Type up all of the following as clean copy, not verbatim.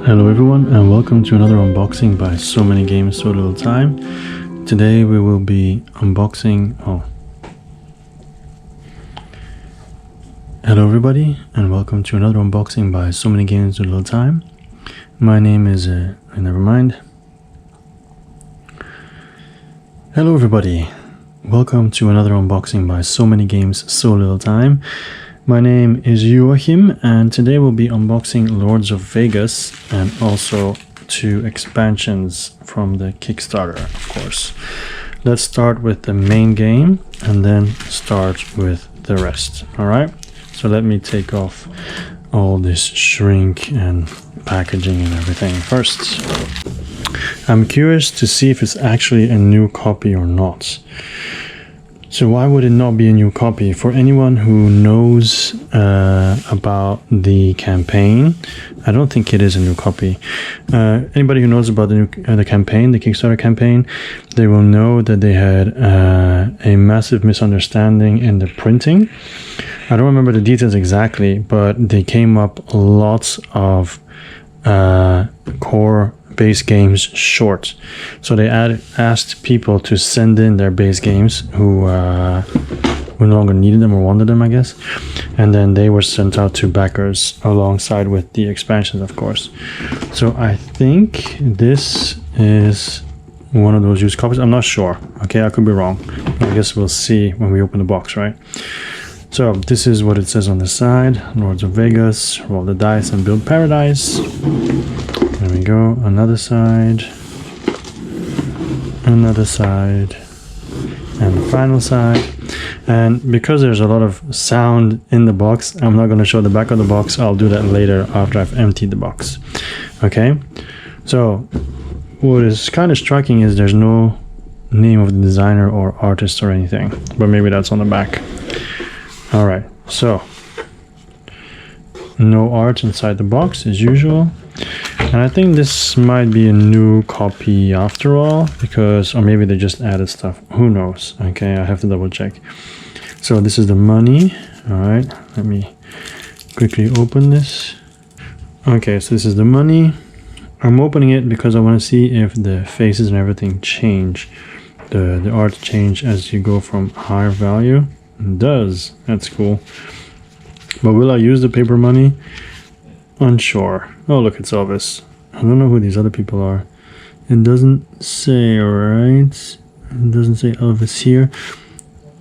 Hello everyone and welcome to another unboxing by So Many Games So Little Time. Today we will be unboxing... Hello everybody and welcome to another unboxing by So Many Games So Little Time. My name is... never mind. Hello everybody. Welcome to another unboxing by So Many Games So Little Time. My name is Joachim and today we'll be unboxing Lords of Vegas and also 2 expansions from the Kickstarter, of course. Let's start with the main game and then start with the rest. Alright, so let me take off all this shrink and packaging and everything first. I'm curious to see if it's actually a new copy or not. So why would it not be a new copy? For anyone who knows about the campaign, I don't think it is a new copy. Anybody who knows about the campaign, the Kickstarter campaign, they will know that they had a massive misunderstanding in the printing. I don't remember the details exactly, but they came up lots of core base games short. So they asked people to send in their base games who no longer needed them or wanted them, I guess. And then they were sent out to backers alongside with the expansions, of course. So I think this is one of those used copies. I'm not sure. Okay, I could be wrong. I guess we'll see when we open the box, right? So this is what it says on the side. Lords of Vegas, roll the dice and build paradise. There we go, another side, and the final side. And because there's a lot of sound in the box, I'm not going to show the back of the box. I'll do that later after I've emptied the box. Okay, so what is kind of striking is there's no name of the designer or artist or anything, but maybe that's on the back. All right, so no art inside the box as usual. And I think this might be a new copy after all, because, or maybe they just added stuff. Who knows? Okay, I have to double check. So this is the money. All right, let me quickly open this. Okay, so this is the money. I'm opening it because I want to see if the faces and everything change. The art change as you go from higher value. It does. That's cool. But will I use the paper money? Unsure. Oh, look, it's Elvis. I don't know who these other people are. It doesn't say, right? It doesn't say Elvis here.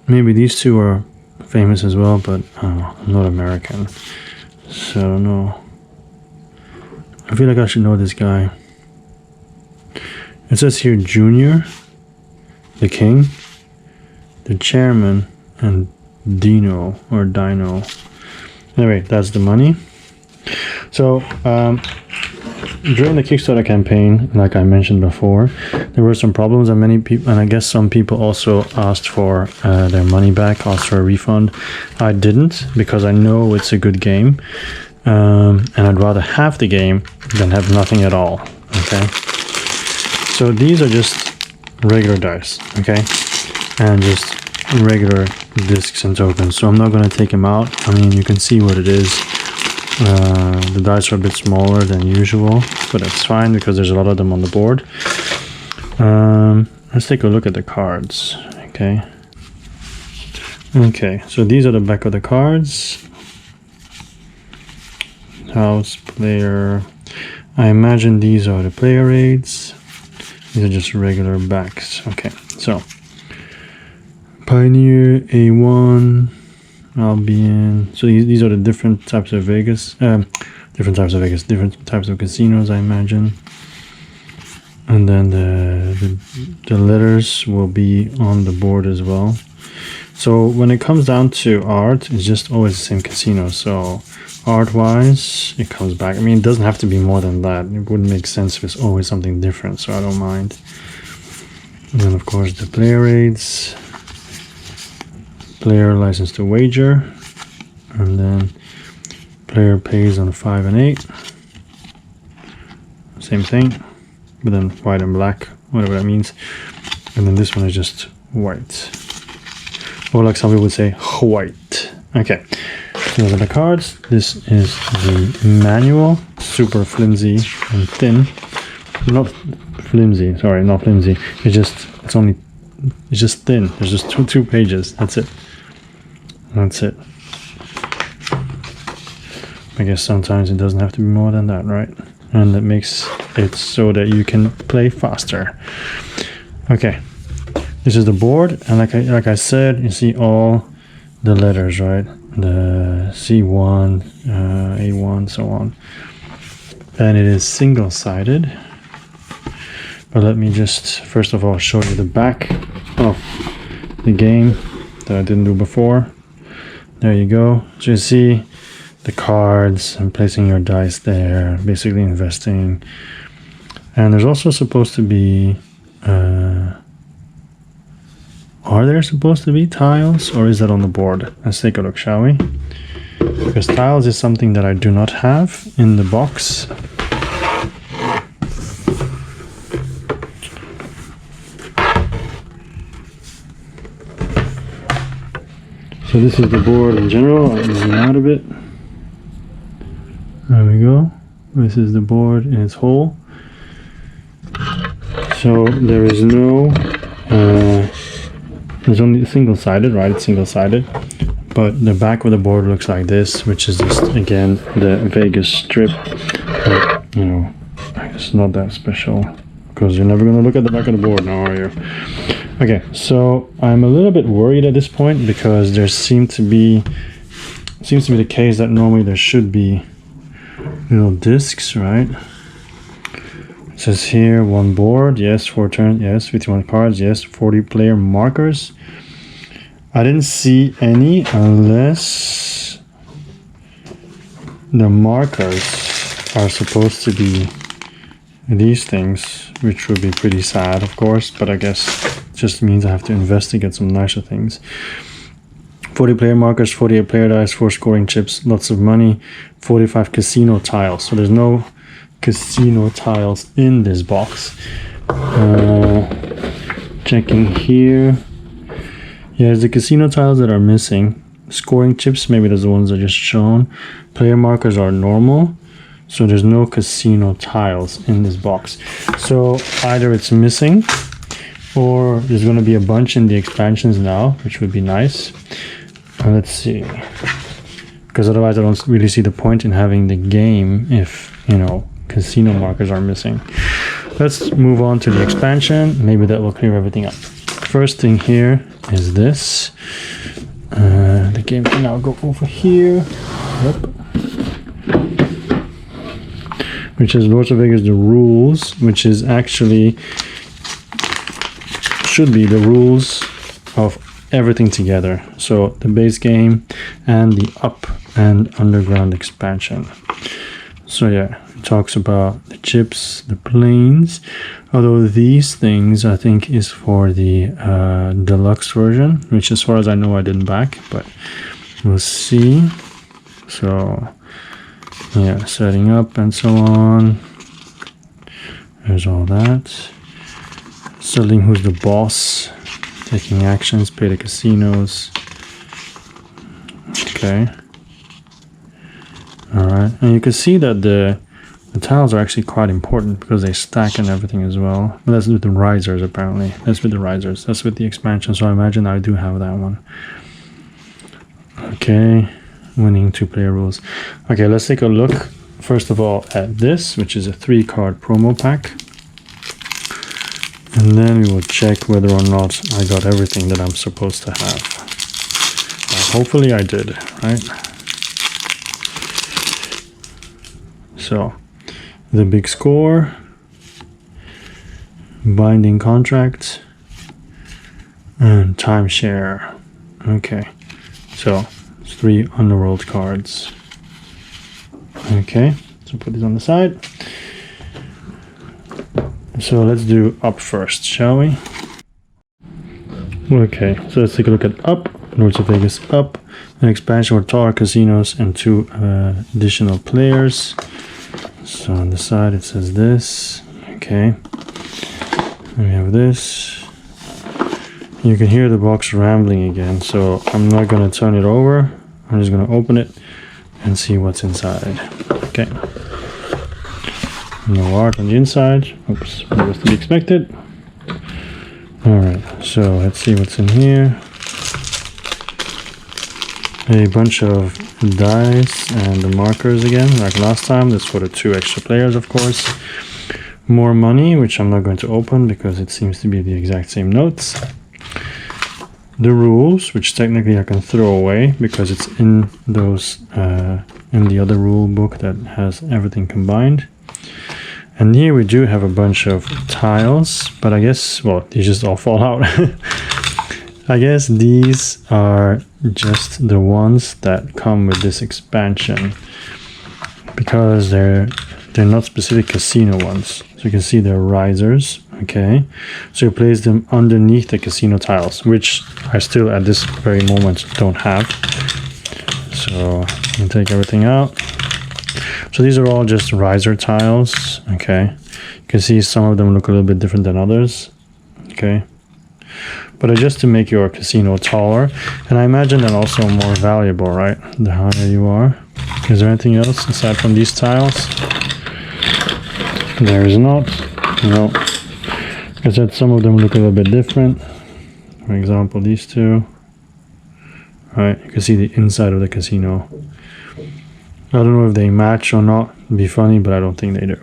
Maybe these two are famous as well, but I don't know. I'm not American, so I don't know. I feel like I should know this guy. It says here Junior, the King, the Chairman, and Dino, or Dino. Anyway, that's the money. So during the Kickstarter campaign, like I mentioned before, there were some problems, and many people, and I guess some people also asked for their money back, asked for a refund. I didn't, because I know it's a good game, and I'd rather have the game than have nothing at all. Okay, so these are just regular dice, okay, and just regular discs and tokens. So I'm not going to take them out. I mean, you can see what it is. The dice are a bit smaller than usual, but that's fine because there's a lot of them on the board. Let's take a look at the cards. Okay, so these are the back of the cards. House, player. I imagine these are the player aids. These are just regular backs. Okay, so Pioneer, A1, Albion. So these are the different types of Vegas, different types of casinos, I imagine. And then the letters will be on the board as well. So when it comes down to art, it's just always the same casino. So art-wise, it comes back. I mean, it doesn't have to be more than that. It wouldn't make sense if it's always something different, so I don't mind. And then, of course, the player aids. Player license to wager, and then player pays on 5 and 8. Same thing, but then white and black, whatever that means. And then this one is just white, or like some people would say, white. Okay, Those are the cards. This is the manual, super flimsy and thin. Not flimsy, sorry, not flimsy. It's just thin. There's just two pages. That's it. That's it. I guess sometimes it doesn't have to be more than that, right? And that makes it so that you can play faster. Okay, this is the board, and like I said, you see all the letters, right? The C1, A1, so on. And it is single-sided. But let me just first of all show you the back of the game that I didn't do before. There you go. So you see the cards and placing your dice there, basically investing. And there's also supposed to be are there supposed to be tiles, or is that on the board? Let's take a look, shall we? Because tiles is something that I do not have in the box. So this is the board in general. I'll zoom out a bit. There we go. This is the board in its whole. So there is no there's only single-sided, right? It's single-sided, but the back of the board looks like this, which is just again the Vegas strip. But, you know, it's not that special because you're never going to look at the back of the board now, are you? Okay, so I'm a little bit worried at this point because there seems to be the case that normally there should be little discs, right? It says here 1 board, yes, 4 turns, yes, 51 cards, yes, 40 player markers. I didn't see any unless the markers are supposed to be these things, which would be pretty sad, of course, but I guess it just means I have to investigate some nicer things. 40 player markers, 48 player dice, 4 scoring chips, lots of money, 45 casino tiles. So there's no casino tiles in this box. Checking here. Yeah, there's the casino tiles that are missing. Scoring chips, maybe there's the ones I just shown. Player markers are normal. So there's no casino tiles in this box. So either it's missing or there's going to be a bunch in the expansions now, which would be nice. Let's see. Because otherwise I don't really see the point in having the game if, you know, casino markers are missing. Let's move on to the expansion. Maybe that will clear everything up. First thing here is this. The game can now go over here. Yep. Which is Lords of Vegas, the rules, which is actually should be the rules of everything together. So the base game and the up and underground expansion. So yeah, it talks about the chips, the planes, although these things I think is for the deluxe version, which as far as I know I didn't back, but we'll see. So yeah, setting up and so on. There's all that. Settling who's the boss, taking actions, pay the casinos. Okay. Alright, and you can see that the tiles are actually quite important because they stack and everything as well. But that's with the risers apparently. That's with the risers. That's with the expansion, so I imagine I do have that one. Okay, winning 2-player rules. Okay, let's take a look first of all at this, which is a 3-card promo pack. And then we will check whether or not I got everything that I'm supposed to have. Hopefully I did, right? So, the big score, binding contract, and timeshare. Okay, so it's 3 Underworld cards. Okay, so put these on the side. So let's do up first, shall we? Okay, so let's take a look at up. Lords of Vegas up. An expansion with taller casinos and 2 additional players. So on the side it says this. Okay. And we have this. You can hear the box rambling again, so I'm not going to turn it over. I'm just gonna open it and see what's inside. Okay. No art on the inside. Oops, that was to be expected. Alright, so let's see what's in here. A bunch of dice and the markers again, like last time. That's for the 2 extra players, of course. More money, which I'm not going to open because it seems to be the exact same notes. The rules, which technically I can throw away because it's in those in the other rule book that has everything combined. And here we do have a bunch of tiles, but I guess, well, these just all fall out. I guess these are just the ones that come with this expansion because they're not specific casino ones. So you can see they're risers, okay? So you place them underneath the casino tiles, which I still at this very moment don't have. So you can take everything out. So these are all just riser tiles, okay? You can see some of them look a little bit different than others, okay? But just to make your casino taller, and I imagine that also more valuable, right? The higher you are. Is there anything else aside from these tiles? There is not. No. Like I said, some of them look a little bit different. For example, these two. Alright, you can see the inside of the casino. I don't know if they match or not. It'd be funny, but I don't think they do.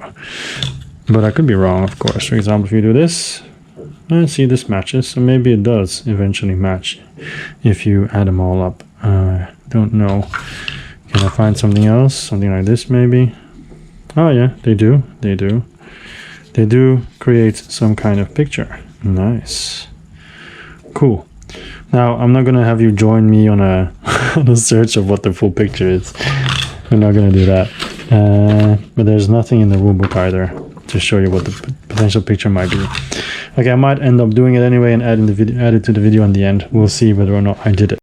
But I could be wrong, of course. For example, if you do this, I see this matches, so maybe it does eventually match if you add them all up. Don't know. Can I find something else? Something like this, maybe? Oh yeah, they do. They do. They do create some kind of picture. Nice. Cool. Now, I'm not gonna have you join me on a, on a search of what the full picture is. We're not gonna do that. But there's nothing in the rulebook either to show you what the potential picture might be. Okay, I might end up doing it anyway and add it to the video in the end. We'll see whether or not I did it.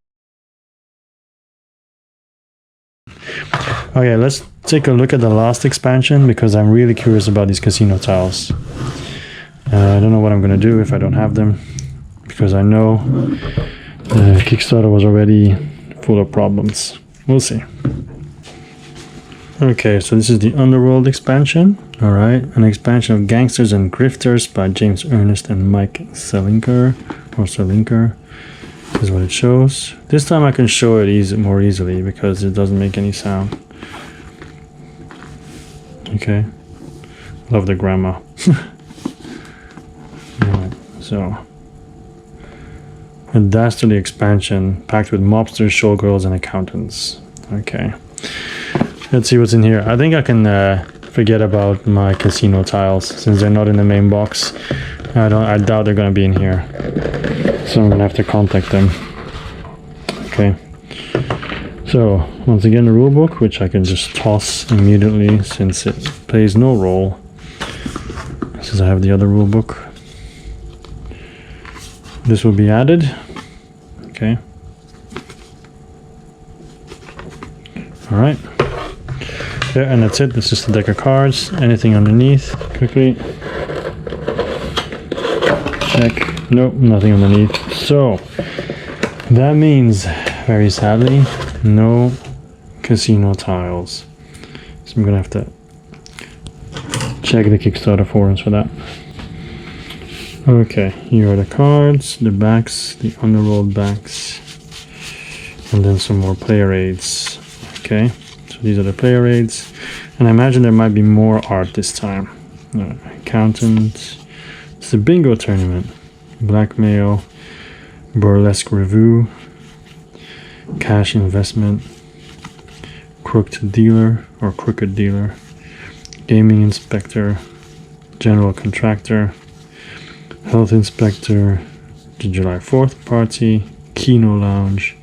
Okay, let's take a look at the last expansion because I'm really curious about these casino tiles. I don't know what I'm gonna do if I don't have them because I know Kickstarter was already full of problems. We'll see. Okay, so this is the Underworld expansion. Alright, an expansion of Gangsters and Grifters by James Ernest and Mike Selinker, or Selinker, is what it shows. This time I can show it more easily because it doesn't make any sound. Okay, love the grandma. Alright, so a dastardly expansion packed with mobsters, showgirls, and accountants. Okay. Let's see what's in here. I think I can forget about my casino tiles since they're not in the main box. I doubt they're gonna be in here. So I'm gonna have to contact them. Okay. So once again the rulebook, which I can just toss immediately since it plays no role. Since I have the other rulebook. This will be added. Okay. Alright. Yeah, and that's it. This is the deck of cards. Anything underneath? Quickly. Check. Nope, nothing underneath. So, that means, very sadly, no casino tiles. So I'm going to have to check the Kickstarter forums for that. Okay, here are the cards, the backs, the Underworld backs, and then some more player aids. Okay. These are the player aids, and I imagine there might be more art this time. Accountant, it's the bingo tournament, blackmail, burlesque review, cash investment, crooked dealer or crooked dealer, gaming inspector, general contractor, health inspector, the July 4th party, Kino Lounge,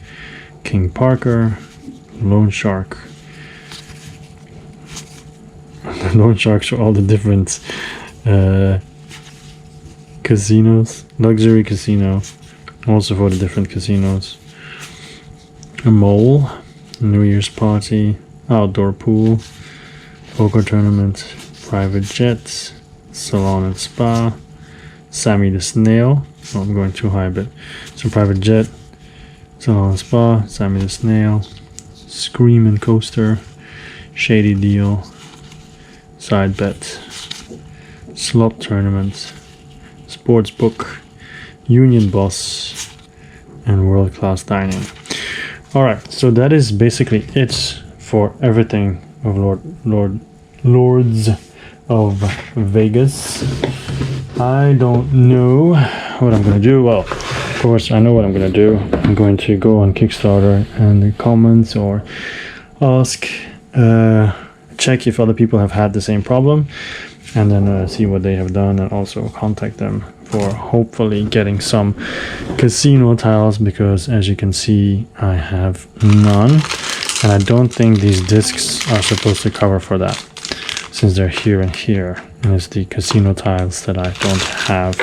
King Parker, loan shark. Loan sharks are all the different casinos. Luxury casino, also for the different casinos. A mole, New Year's party, outdoor pool, poker tournament, private jet, salon and spa, Sammy the snail. Oh, I'm going too high, but so private jet, salon and spa, Sammy the snail, Screamin' Coaster, Shady Deal, Side Bet, Slot Tournament, Sportsbook, Union Boss, and World Class Dining. Alright, so that is basically it for everything of Lords of Vegas. I don't know what I'm gonna do. Well, of course I know what I'm gonna do. I'm going to go on Kickstarter and the comments or ask, check if other people have had the same problem, and then see what they have done, and also contact them for hopefully getting some casino tiles, because as you can see I have none, and I don't think these discs are supposed to cover for that, since they're here and here, and it's the casino tiles that I don't have,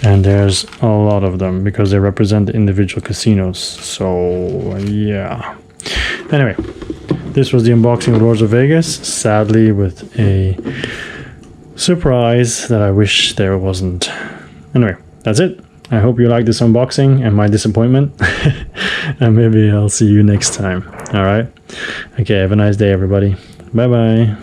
and there's a lot of them because they represent the individual casinos. So yeah, anyway, this was the unboxing of Lords of Vegas, sadly with a surprise that I wish there wasn't. Anyway, that's it. I hope you liked this unboxing and my disappointment. And maybe I'll see you next time. Alright? Okay, have a nice day everybody. Bye bye.